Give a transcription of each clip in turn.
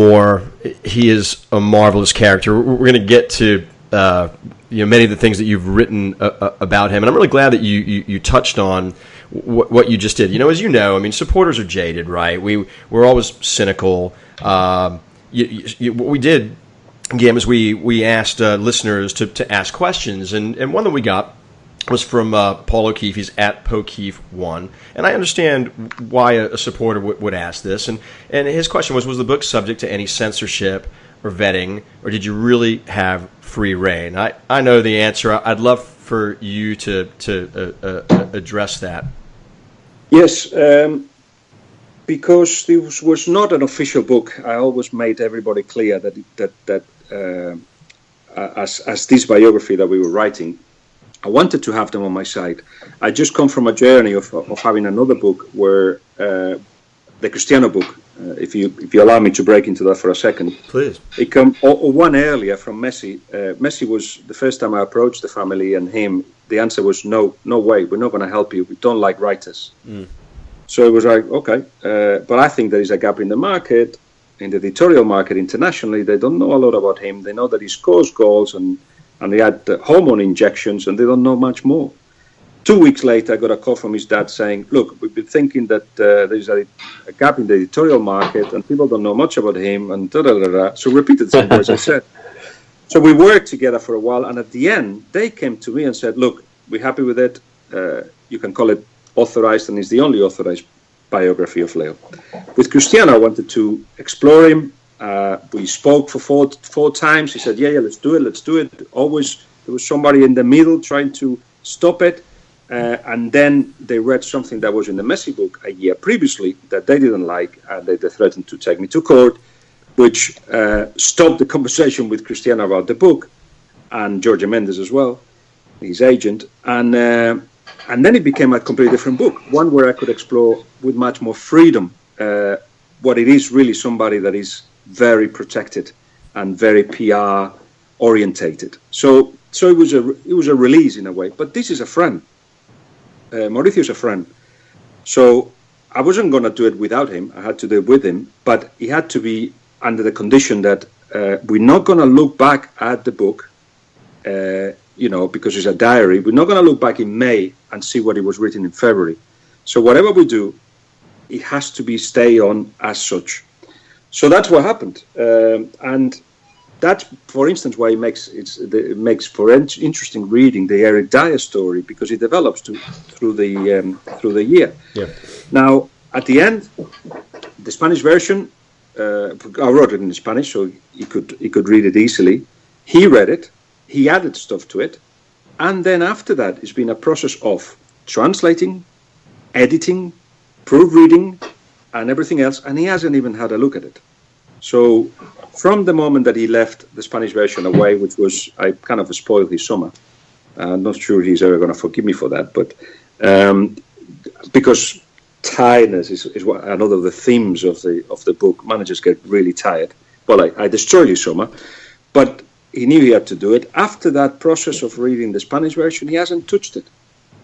more. He is a marvelous character. We're going to get to many of the things that you've written about him, and I'm really glad that you touched on what you just did. As you know, I mean, supporters are jaded, right? We're always cynical. What we did, Guillem, is we asked listeners to ask questions, and one that we got was from Paul O'Keefe. He's at Pokeefe1, and I understand why a supporter would ask this. And his question was the book subject to any censorship or vetting, or did you really have free reign? I know the answer. I'd love for you to address that. Yes, because this was not an official book. I always made everybody clear that as this biography that we were writing, I wanted to have them on my side. I just come from a journey of having another book where the Cristiano book. If you allow me to break into that for a second, please. It came one earlier from Messi. Messi was the first time I approached the family and him. The answer was no way. We're not going to help you. We don't like writers. So it was like, okay, but I think there is a gap in the market, in the editorial market internationally. They don't know a lot about him. They know that he scores goals and he had hormone injections, and they don't know much more. 2 weeks later, I got a call from his dad saying, look, we've been thinking that there's a gap in the editorial market and people don't know much about him, and da-da-da-da. So repeated the same words I said. So we worked together for a while, and at the end, they came to me and said, look, we're happy with it. You can call it authorized, and it's the only authorized biography of Leo. With Cristiano, I wanted to explore him. We spoke for four times. He said, yeah, let's do it. Always there was somebody in the middle trying to stop it. And then they read something that was in the Messi book a year previously that they didn't like, and they threatened to take me to court, which stopped the conversation with Cristiano about the book, and Jorge Mendes as well, his agent. And then it became a completely different book, one where I could explore with much more freedom what it is really somebody that is very protected and very PR orientated. So it was a release in a way. But this is a friend. Mauricio is a friend. So I wasn't going to do it without him. I had to do it with him. But it had to be under the condition that we're not going to look back at the book, because it's a diary. We're not going to look back in May and see what it was written in February. So whatever we do, it has to be stay on as such. So that's what happened. And that's, for instance, why it makes for interesting reading the Eric Dyer story, because it develops through the year. Yeah. Now, at the end, the Spanish version, I wrote it in Spanish, so he could read it easily. He read it, he added stuff to it, and then after that, it's been a process of translating, editing, proofreading, and everything else, and he hasn't even had a look at it. So from the moment that he left the Spanish version away, which was, I kind of spoiled his summer. I'm not sure he's ever going to forgive me for that, but because tiredness is another of the themes of the book. Managers get really tired. Well, I destroyed his summer, but he knew he had to do it. After that process of reading the Spanish version, he hasn't touched it.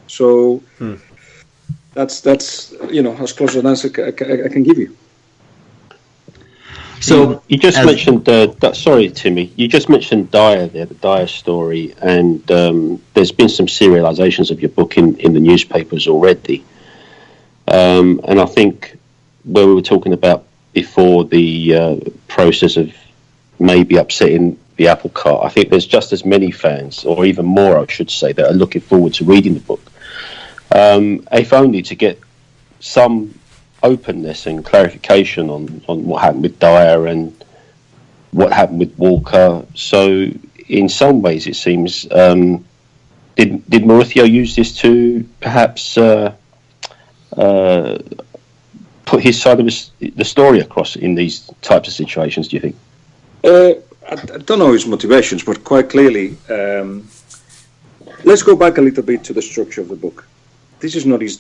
So that's as close an answer I can give you. So you just mentioned, sorry, Timmy, you just mentioned Dyer there, the Dyer story, and there's been some serializations of your book in the newspapers already. And I think where we were talking about before the process of maybe upsetting the apple cart, I think there's just as many fans, or even more, I should say, that are looking forward to reading the book. If only to get some openness and clarification on what happened with Dyer and what happened with Walker. So in some ways it seems, did Mauricio use this to perhaps put his side of the story across in these types of situations, do you think? I don't know his motivations, but quite clearly, let's go back a little bit to the structure of the book. This is not his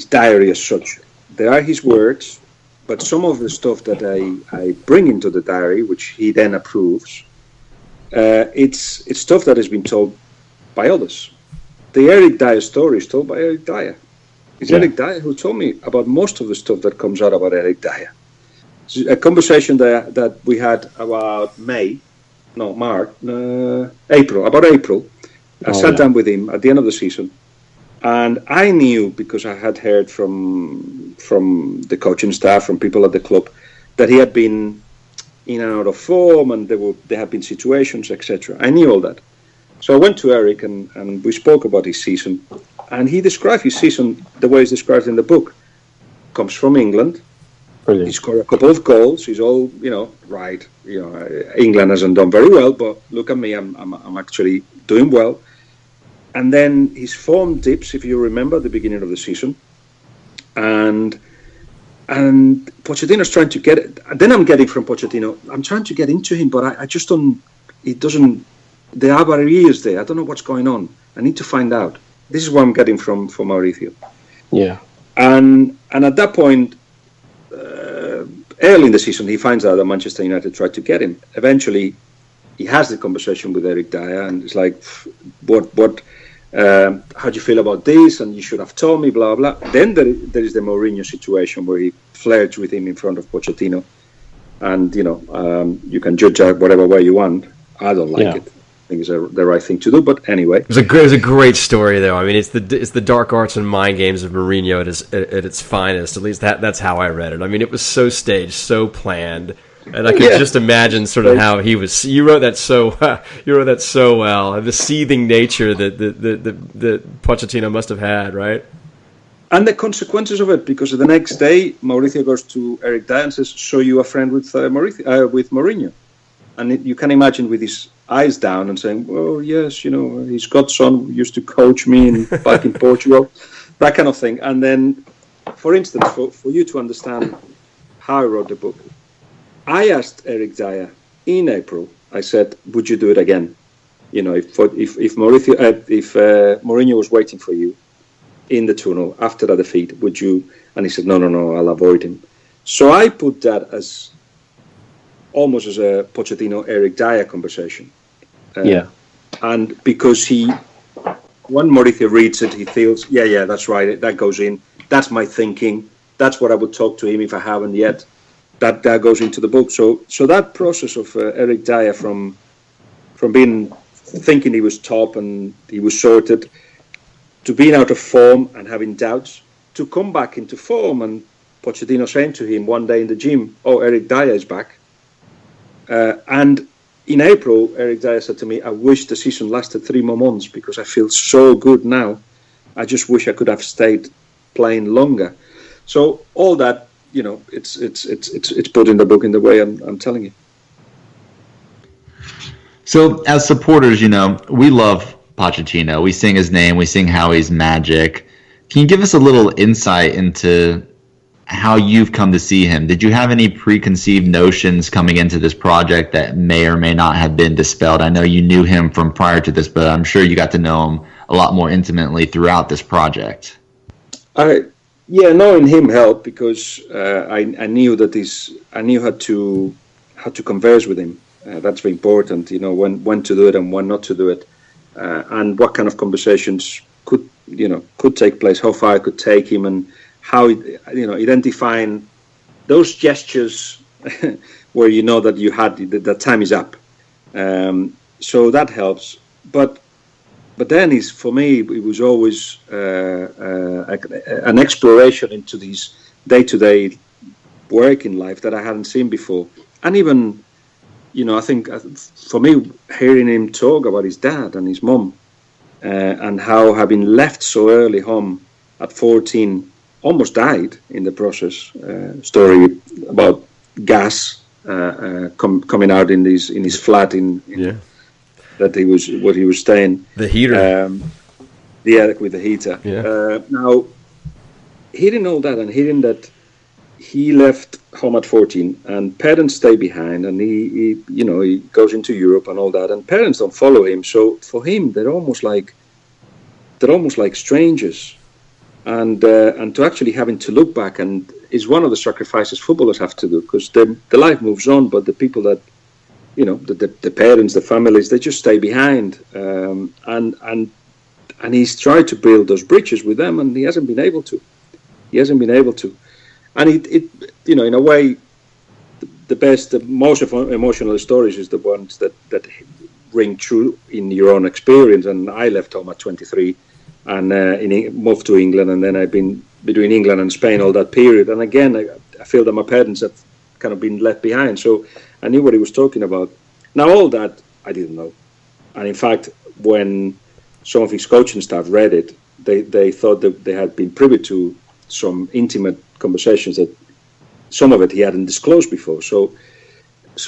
diary as such. There are his words, but some of the stuff that I bring into the diary, which he then approves, it's stuff that has been told by others. The Eric Dyer story is told by Eric Dyer. It's Eric Dyer who told me about most of the stuff that comes out about Eric Dyer. A conversation that we had about April. I sat down with him at the end of the season, and I knew, because I had heard from the coaching staff, from people at the club, that he had been in and out of form, and there had been situations, etc. I knew all that. So I went to Eric and we spoke about his season, and he described his season the way it's described in the book. Comes from England. Brilliant. He scored a couple of goals. He's all, right. England hasn't done very well, but look at me, I'm actually doing well. And then his form dips, if you remember, at the beginning of the season. And Pochettino's trying to get it. Then I'm getting from Pochettino, I'm trying to get into him, but I just don't, it doesn't, there are barriers there. I don't know what's going on. I need to find out. This is what I'm getting from Mauricio. Yeah. And at that point, early in the season, he finds out that Manchester United tried to get him. Eventually, he has the conversation with Eric Dyer, and it's like, how do you feel about this? And you should have told me, blah, blah. Then there is the Mourinho situation where he flirts with him in front of Pochettino. And, you can judge that whatever way you want. I don't like it. I think it's the right thing to do, but anyway. It was a great story, though. I mean, it's the dark arts and mind games of Mourinho at its finest. At least that's how I read it. I mean, it was so staged, so planned, and I could just imagine sort of how he was. You wrote that so well. The seething nature that Pochettino must have had, right? And the consequences of it, because the next day Mauricio goes to Eric Dyer and says, "So you are a friend with Mourinho?" And you can imagine with his eyes down and saying, "Oh yes, his godson used to coach me back in Portugal," that kind of thing. And then, for instance, for you to understand how I wrote the book, I asked Eric Dyer in April. I said, "Would you do it again? If Mourinho was waiting for you in the tunnel after that defeat, would you?" And he said, "No, I'll avoid him." So I put that as almost as a Pochettino-Eric Dyer conversation. And because when Mauricio reads it, he feels, yeah, that's right, that goes in. That's my thinking. That's what I would talk to him if I haven't yet. That goes into the book. So that process of Eric Dyer from thinking he was top and he was sorted, to being out of form and having doubts, to come back into form, and Pochettino saying to him one day in the gym, "Oh, Eric Dyer is back." And in April, Eric Dyer said to me, "I wish the season lasted 3 more months because I feel so good now. I just wish I could have stayed playing longer." So all that, it's put in the book in the way I'm telling you. So as supporters, we love Pochettino. We sing his name. We sing how he's magic. Can you give us a little insight into how you've come to see him? Did you have any preconceived notions coming into this project that may or may not have been dispelled? I know you knew him from prior to this, but I'm sure you got to know him a lot more intimately throughout this project. Knowing him helped because I knew how to converse with him. That's very important, when to do it and when not to do it, and what kind of conversations could take place, how far I could take him, and how, identifying those gestures where that you had that time is up. So that helps. But then for me, it was always an exploration into these day-to-day work in life that I hadn't seen before. And even, I think for me, hearing him talk about his dad and his mum, and how having left so early home at 14, almost died in the process. Story about gas coming out in his flat that he was staying. The heater. With the heater. Yeah. Now, hearing all that and hearing that he left home at 14 and parents stay behind, and he goes into Europe and all that, and parents don't follow him. So for him, they're almost like strangers. And to actually having to look back, and is one of the sacrifices footballers have to do, because the life moves on, but the people that, the parents, the families, they just stay behind. And he's tried to build those bridges with them, and he hasn't been able to. And it in a way, the most emotional stories is the ones that ring true in your own experience. And I left home at 23 and moved to England, and then I've been between England and Spain all that period. And again, I feel that my parents have kind of been left behind. So I knew what he was talking about. Now, all that I didn't know. And in fact, when some of his coaching staff read it, they thought that they had been privy to some intimate conversations that some of it he hadn't disclosed before. So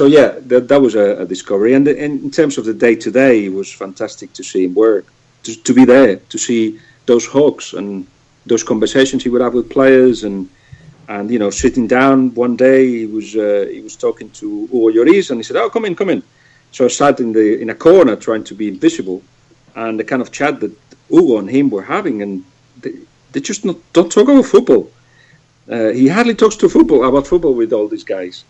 yeah, that was a discovery. And in terms of the day-to-day, it was fantastic to see him work, to be there, to see those hugs and those conversations he would have with players, and sitting down one day, he was talking to Hugo Lloris, and he said, "Oh, come in." So I sat in a corner trying to be invisible, and the kind of chat that Hugo and him were having, and they just don't talk about football. He hardly talks about football with all these guys.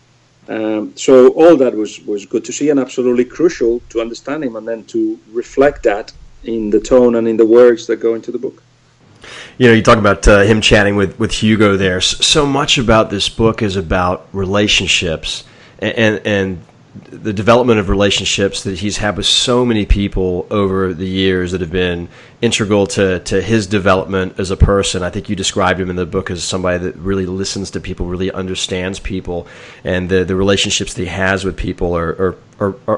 So all that was good to see, and absolutely crucial to understand him, and then to reflect that in the tone and in the words that go into the book. You talk about him chatting with Hugo there. So much about this book is about relationships and the development of relationships that he's had with so many people over the years that have been integral to his development as a person. I think you described him in the book as somebody that really listens to people, really understands people, and the relationships that he has with people are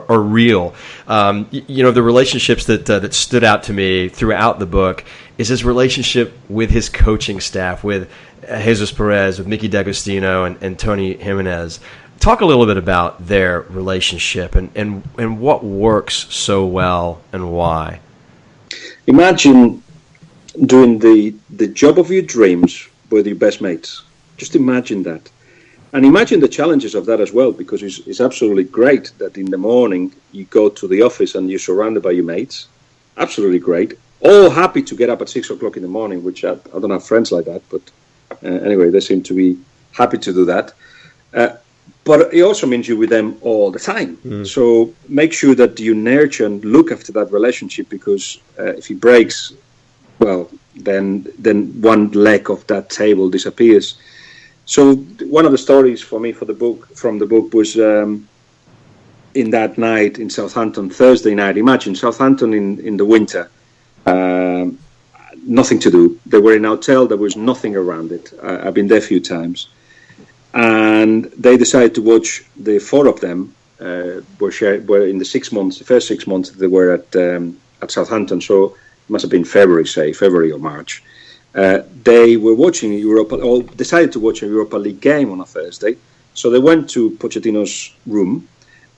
real. The relationships that stood out to me throughout the book is his relationship with his coaching staff, with Jesus Perez, with Mickey D'Agostino, and Tony Jimenez. Talk a little bit about their relationship and what works so well and why. Imagine doing the job of your dreams with your best mates. Just imagine that. And imagine the challenges of that as well, because it's absolutely great that in the morning you go to the office and you're surrounded by your mates. Absolutely great. All happy to get up at 6 o'clock in the morning, which I don't have friends like that, but anyway, they seem to be happy to do that. But it also means you're with them all the time. So make sure that you nurture and look after that relationship, because if it breaks, well, then one leg of that table disappears. So one of the stories from the book was in that night in Southampton, Thursday night. Imagine Southampton in the winter, nothing to do. They were in a hotel. There was nothing around it. I've been there a few times. And they decided to watch. The four of them were in the first 6 months they were at Southampton. So it must have been February or March. They were watching decided to watch a Europa League game on a Thursday. So they went to Pochettino's room,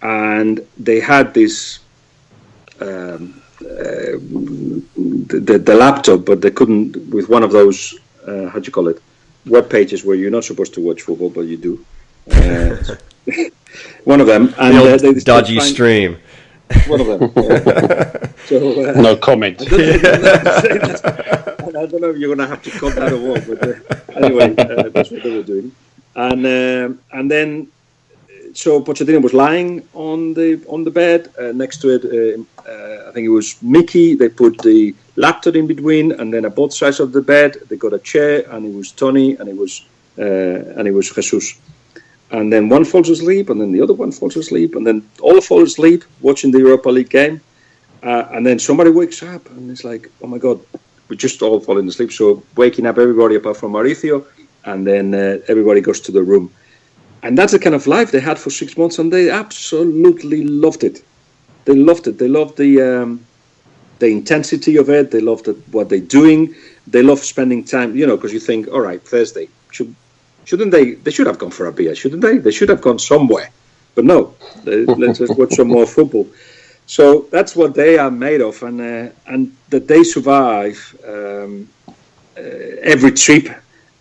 and they had this the laptop, but they couldn't with one of those how do you call it? Web pages where you're not supposed to watch football, but you do. One of them, and they dodgy stream. One of them. So, no comment. I don't know if you're going to have to cut that or what, but anyway, that's what they were doing. And then, so Pochettino was lying on the bed. Next to it, I think it was Mickey. They put the laptop in between, and then at both sides of the bed, they got a chair, and it was Tony, and it was Jesus. And then one falls asleep, and then the other one falls asleep, and then all fall asleep watching the Europa League game. And then somebody wakes up, and it's like, oh my God, we're just all falling asleep. So waking up everybody apart from Mauricio, and then everybody goes to the room. And that's the kind of life they had for 6 months, and they absolutely loved it. They loved it. They loved the intensity of it. They loved what they're doing. They love spending time, because you think, all right, Thursday, shouldn't they? They should have gone for a beer, shouldn't they? They should have gone somewhere. But no, let's just watch some more football. So that's what they are made of, and that they survive every trip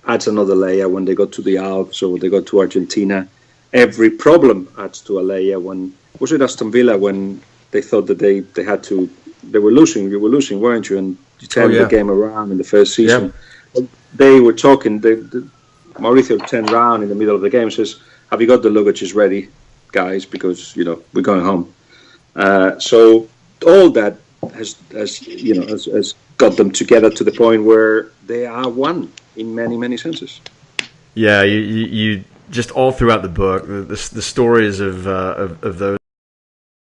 adds another layer. When they go to the Alps or they go to Argentina, every problem adds to a layer. When was it Aston Villa when they thought that they were losing? You were losing, weren't you? And you turned the game around in the first season. Yeah. They were talking. Mauricio turned around in the middle of the game and says, "Have you got the luggages ready, guys? Because we're going home." So all that has got them together to the point where they are one in many, many senses. Yeah, you just all throughout the book, the stories of those